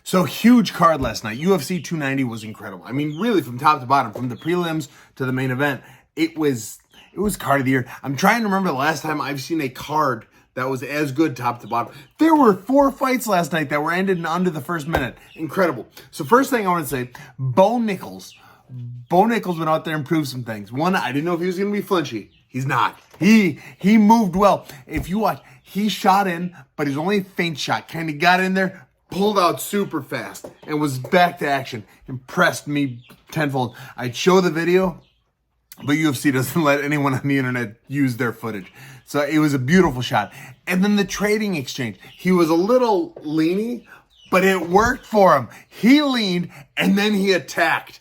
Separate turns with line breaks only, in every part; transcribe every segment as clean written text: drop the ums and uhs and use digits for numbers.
So huge card last night. UFC 290 was incredible. I mean, really from top to bottom, from the prelims to the main event, it was card of the year. I'm trying to remember the last time I've seen a card that was as good top to bottom. There were 4 fights last night that were ended in under the first minute. Incredible. So first thing I want to say, Bo Nickal went out there and proved some things. One, I didn't know if he was going to be flinchy. He's not. He moved well. If you watch, he shot in, but he's only a feint shot. Kind of got in there, pulled out super fast, and was back to action. Impressed me tenfold. I'd show the video, but UFC doesn't let anyone on the internet use their footage. So it was a beautiful shot. And then the trading exchange. He was a little leany, but it worked for him. He leaned, and then he attacked.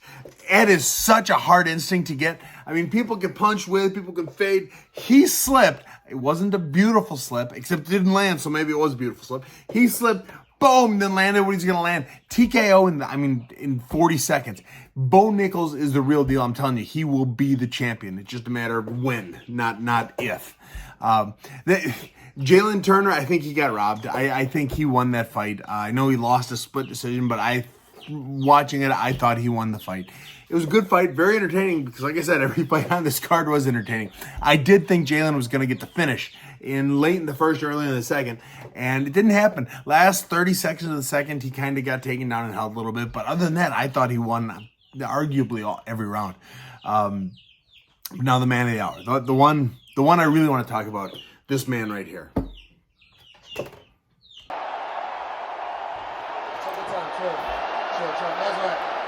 That is such a hard instinct to get. I mean, people can punch with, people can fade. He slipped. It wasn't a beautiful slip, except it didn't land, so maybe it was a beautiful slip. He slipped, boom, then landed what he's going to land. TKO in 40 seconds. Bo Nickal is the real deal. I'm telling you, he will be the champion. It's just a matter of when, not if. Jalen Turner, I think he got robbed. I think he won that fight. I know he lost a split decision, but watching it, I thought he won the fight. It was a good fight, very entertaining, because like I said, every fight on this card was entertaining. I did think Jalen was going to get the finish late in the first, early in the second, and it didn't happen. Last 30 seconds of the second, he kind of got taken down and held a little bit, but other than that, I thought he won arguably every round. Now the man of the hour, the one I really want to talk about, this man right here.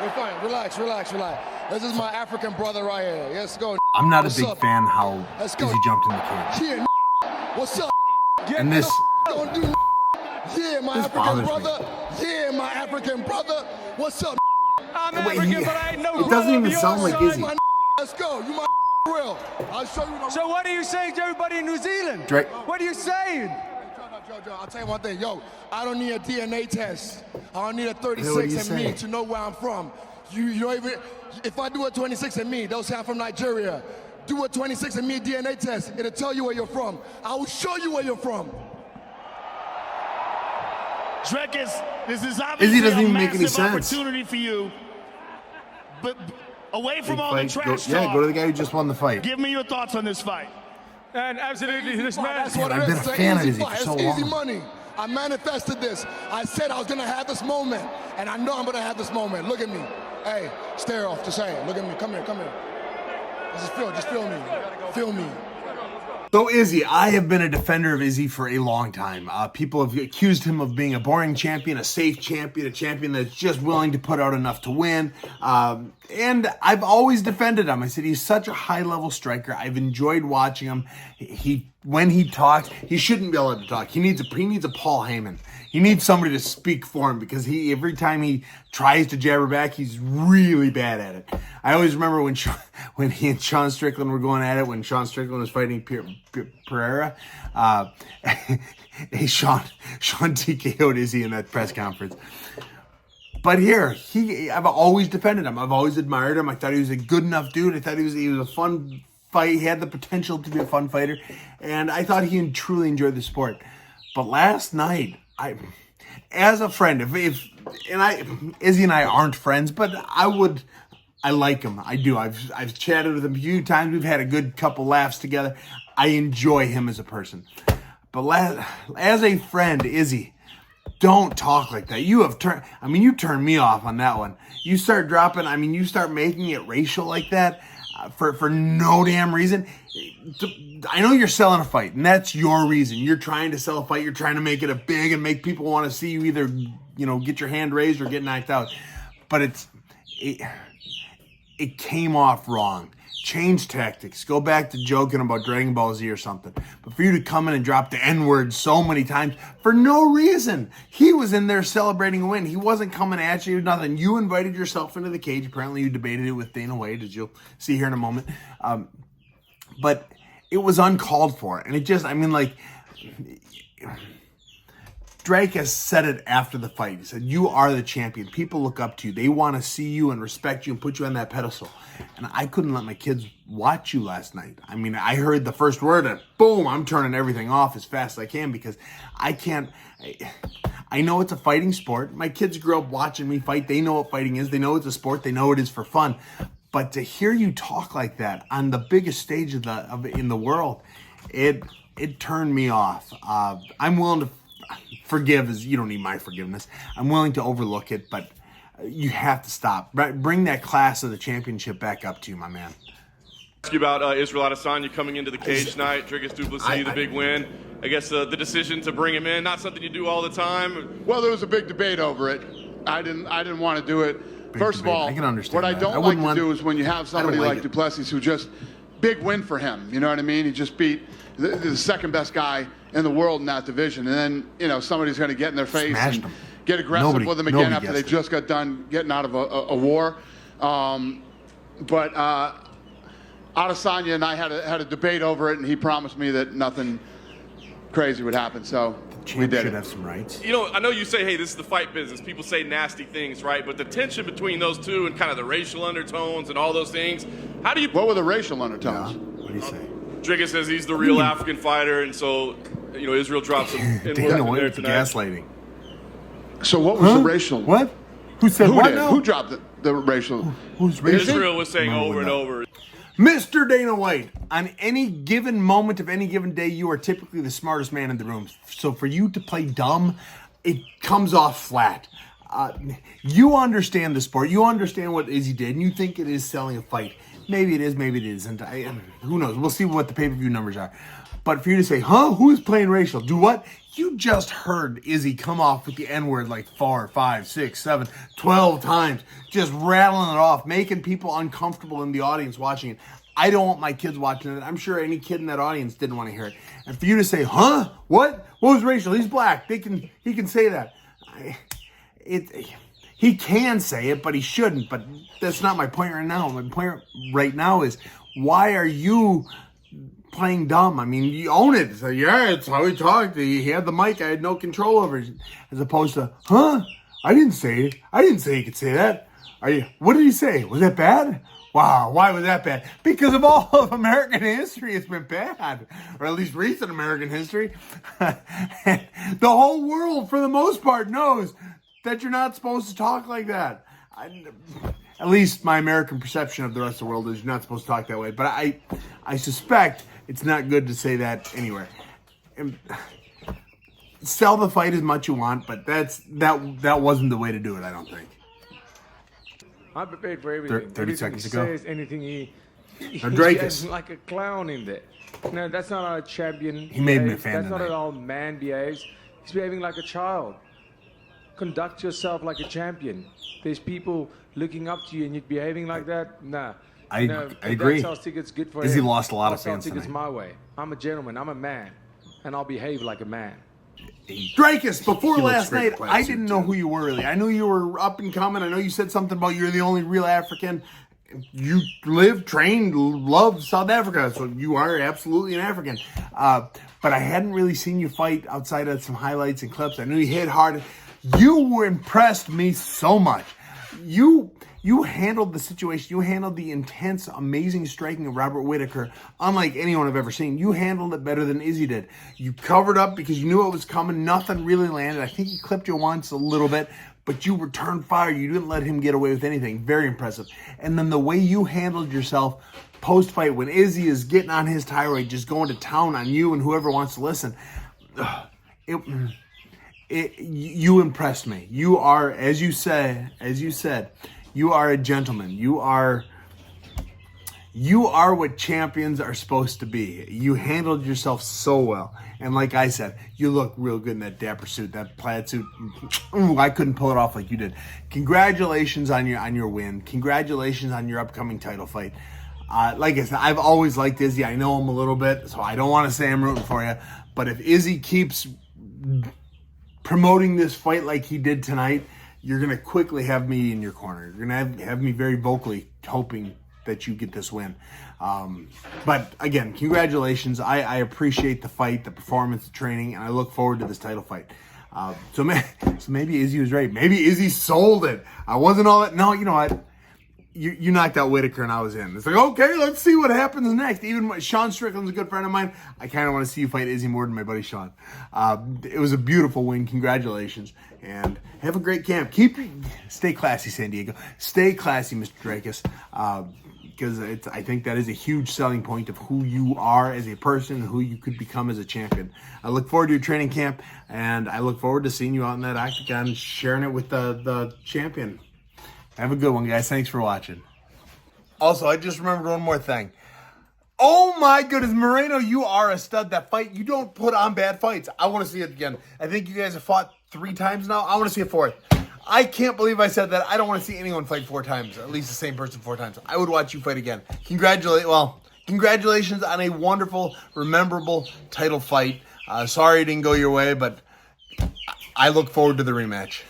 We're fine. Relax. This is my African brother right here. Let's go.
I'm not a big fan how Izzy jumped in the cage.
Yeah, what's up?
And this
Don't do yeah, my African brother.
Me.
Yeah, my African brother. What's up?
I'm African, but I ain't no
it doesn't even sound like Izzy.
Let's go. You my real. I'll show you.
So what are you saying to everybody in New Zealand?
Drake.
What are you saying?
Joe, I'll tell you one thing. Yo, I don't need a DNA test. I don't need a
Hey,
36 and me to know where I'm from. You don't even, if I do a 26 and me, they'll say I'm from Nigeria. Do a 26 and me DNA test. It'll tell you where you're from. I will show you where you're from.
Drake, this is obviously
Izzy doesn't even make any
massive
sense.
opportunity for you. But away from all the trash
talk,
talk,
go to the guy who just won the fight.
give me your thoughts on this fight.
And absolutely, this man.
That's what it
I've
is.
been a
It's
fan
an
of
easy
Izzy
fight.
for so
It's easy
long.
money. I manifested this. I said I was gonna have this moment, and I know I'm gonna have this moment. Look at me. Hey, stare off. Just saying. Look at me. Come here. Just feel me. Feel me.
So Izzy, I have been a defender of Izzy for a long time. People have accused him of being a boring champion, a safe champion, a champion that's just willing to put out enough to win. And I've always defended him. I said he's such a high-level striker. I've enjoyed watching him. When he talks, he shouldn't be allowed to talk. He needs a Paul Heyman. He needs somebody to speak for him, because every time he tries to jabber back, he's really bad at it. I always remember when he and Sean Strickland were going at it, when Sean Strickland was fighting Pereira. Sean TKO'd Izzy in that press conference. But here, I've always defended him. I've always admired him. I thought he was a good enough dude. I thought he was a fun fight. He had the potential to be a fun fighter, and I thought he truly enjoyed the sport. But last night, as a friend, Izzy and I aren't friends, but I like him. I do. I've chatted with him a few times. We've had a good couple laughs together. I enjoy him as a person. But as a friend, Izzy, don't talk like that. You turned me off on that one. You start dropping, you start making it racial like that for no damn reason. I know you're selling a fight, and that's your reason. You're trying to sell a fight. You're trying to make it a big and make people want to see you either, get your hand raised or get knocked out. But it came off wrong. Change tactics. Go back to joking about Dragon Ball Z or something. But for you to come in and drop the N-word so many times for no reason. He was in there celebrating a win. He wasn't coming at you, nothing. You invited yourself into the cage. Apparently you debated it with Dana White, as you'll see here in a moment. But it was uncalled for. And it just, Dracus said it after the fight. He said, "You are the champion. People look up to you. They want to see you and respect you and put you on that pedestal." And I couldn't let my kids watch you last night. I mean, I heard the first word and boom, I'm turning everything off as fast as I can because I can't. I know it's a fighting sport. My kids grew up watching me fight. They know what fighting is. They know it's a sport. They know it is for fun. But to hear you talk like that on the biggest stage in the world, it turned me off. I'm willing to forgive, as you don't need my forgiveness. I'm willing to overlook it, but you have to stop. Bring that class of the championship back up to you, my man.
Ask you about Israel Adesanya coming into the cage tonight. Dricus du Plessis, the big win. I guess the decision to bring him in, not something you do all the time.
Well, there was a big debate over it. I didn't want to do it. First of all,
I can understand
what
that.
I don't like to do is when you have somebody like du Plessis who just, big win for him. You know what I mean? He just beat the second best guy in the world in that division. And then, you know, somebody's going to get in their face and get aggressive with them again after they just got done getting out of a war. But Adesanya and I had a debate over it, and he promised me that nothing crazy would happen. So we did
should
it.
have some rights.
You know, I know you say, hey, this is the fight business. People say nasty things, right? But the tension between those two and kind of the racial undertones and all those things, how do you...
What were the racial undertones?
Yeah. What do you say?
Dricus says he's the real African fighter, and so, you know, Israel drops him in
Dana
there
White
tonight.
gaslighting.
So what was the racial?
What? Who said
Who
what
did?
now?
Who dropped the racial?
Who's racial?
Israel was saying over and over.
Mr. Dana White, on any given moment of any given day, you are typically the smartest man in the room. So for you to play dumb, it comes off flat. You understand the sport. You understand what Izzy did, and you think it is selling a fight. Maybe it is, maybe it isn't. Who knows? We'll see what the pay-per-view numbers are. But for you to say, who's playing racial? Do what? You just heard Izzy come off with the N-word like 4, 5, 6, 7, 12 times. Just rattling it off, making people uncomfortable in the audience watching it. I don't want my kids watching it. I'm sure any kid in that audience didn't want to hear it. And for you to say, what? What was racial? He's black. He can say that. He can say it, but he shouldn't. But that's not my point right now. My point right now is, why are you playing dumb? I mean, you own it. So, yeah, it's how he talked. He had the mic. I had no control over it. As opposed to, I didn't say it. I didn't say he could say that. What did he say? Was that bad? Wow, why was that bad? Because of all of American history, it's been bad. Or at least recent American history. The whole world, for the most part, knows that you're not supposed to talk like that. At least my American perception of the rest of the world is you're not supposed to talk that way. But I suspect it's not good to say that anywhere. Sell the fight as much you want, but that wasn't the way to do it, I don't think.
I'm prepared for everything.
30 seconds ago.
Says anything he's
Dracus.
like a clown in there. No, that's not how a champion.
He made me a
behaves.
fan
That's not
tonight.
how a man behaves. He's behaving like a child. Conduct yourself like a champion. There's people looking up to you, and you're behaving like that. Nah.
I agree.
That sells tickets good for
Izzy
him.
lost a lot
I'll
of
sell
fans
tickets
tonight.
my way. I'm a gentleman. I'm a man, and I'll behave like a man.
Dracus, before He looks last great night, in I plaid didn't suit, know too. who you were really. I knew you were up and coming. I know you said something about you're the only real African. You live, trained, love South Africa, so you are absolutely an African. But I hadn't really seen you fight outside of some highlights and clips. I knew you hit hard. You impressed me so much. You handled the situation. You handled the intense, amazing striking of Robert Whittaker unlike anyone I've ever seen. You handled it better than Izzy did. You covered up because you knew it was coming. Nothing really landed. I think he clipped you once a little bit, but you returned fire. You didn't let him get away with anything. Very impressive. And then the way you handled yourself post-fight when Izzy is getting on his tirade, just going to town on you and whoever wants to listen, you impressed me. You are, as you said, you are a gentleman. You are what champions are supposed to be. You handled yourself so well. And like I said, you look real good in that dapper suit, that plaid suit. Ooh, I couldn't pull it off like you did. Congratulations on your win. Congratulations on your upcoming title fight. Like I said, I've always liked Izzy. I know him a little bit, so I don't want to say I'm rooting for you. But if Izzy keeps promoting this fight like he did tonight, you're going to quickly have me in your corner. You're going to have me very vocally hoping that you get this win. But again, congratulations. I appreciate the fight, the performance, the training, and I look forward to this title fight. So maybe Izzy was right. Maybe Izzy sold it. I wasn't all that. No, you know what? You knocked out Whitaker and I was in. It's like, okay, let's see what happens next. Even Sean Strickland's a good friend of mine. I kind of want to see you fight Izzy more than my buddy Sean. It was a beautiful win. Congratulations. And have a great camp. Stay classy, San Diego. Stay classy, Mr. Drakus. Because I think that is a huge selling point of who you are as a person and who you could become as a champion. I look forward to your training camp, and I look forward to seeing you out in that octagon, sharing it with the champion. Have a good one, guys. Thanks for watching. Also, I just remembered one more thing. Oh my goodness, Moreno, you are a stud. That fight, you don't put on bad fights. I want to see it again. I think you guys have fought 3 times now. I want to see a 4th. I can't believe I said that. I don't want to see anyone fight 4 times. At least the same person 4 times. I would watch you fight again. Congratulations on a wonderful, rememberable title fight. Sorry it didn't go your way, but I look forward to the rematch.